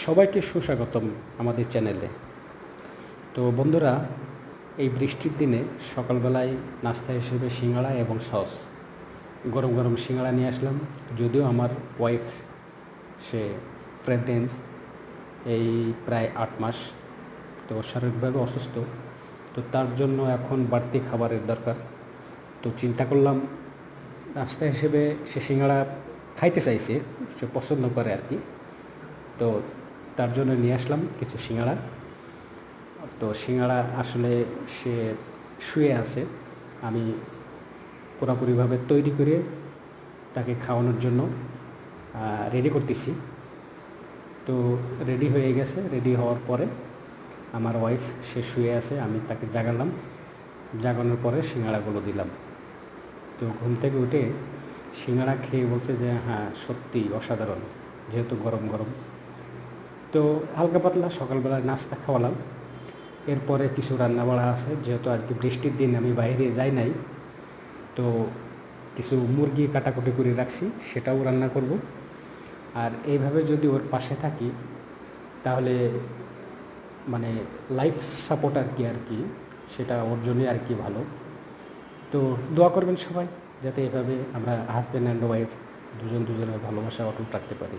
সবাইকে সুস্বাগতম আমাদের চ্যানেলে। তো বন্ধুরা, এই বৃষ্টির দিনে সকালবেলায় নাস্তা হিসেবে সিঙ্গাড়া এবং সস, গরম গরম সিঙ্গাড়া নিয়ে আসলাম। যদিও আমার ওয়াইফ সে প্রেগনেন্স, এই প্রায় 8 মাস, তো শারীরিকভাবে অসুস্থ, তো তার জন্য এখন বাড়তি খাবারের দরকার। তো চিন্তা করলাম নাস্তা হিসেবে সে সিঙ্গাড়া খাইতে চাইছে, সে পছন্দ করে আর কি। তো তার জন্য নিয়ে আসলাম কিছু সিঙ্গাড়া। তো সিঙ্গাড়া আসলে সে শুয়ে আছে, আমি পুরোপুরিভাবে তৈরি করে তাকে খাওয়ানোর জন্য রেডি করতেছি। তো রেডি হয়ে গেছে। রেডি হওয়ার পরে আমার ওয়াইফ সে শুয়ে আছে, আমি তাকে জাগালাম। জাগানোর পরে সিঙ্গাড়াগুলো দিলাম। তো ঘুম থেকে উঠে সিঙ্গাড়া খেয়ে বলছে যে হ্যাঁ, সত্যি অসাধারণ, যেহেতু গরম গরম। তো হালকা পাতলা সকালবেলায় নাস্তা খাওয়ালাম। এরপরে কিছু রান্নাবাড়া আছে, যেহেতু আজকে বৃষ্টির দিন আমি বাইরে যাই নাই, তো কিছু মুরগি কাটাকুটি করে রাখছি, সেটাও রান্না করব। আর এইভাবে যদি ওর পাশে থাকি তাহলে মানে লাইফ সাপোর্ট আর কি সেটা ওর জন্যই আর কি ভালো। তো দোয়া করবেন সবাই, যাতে এভাবে আমরা হাজব্যান্ড অ্যান্ড ওয়াইফ দুজনের ভালোবাসা অটুট রাখতে পারি।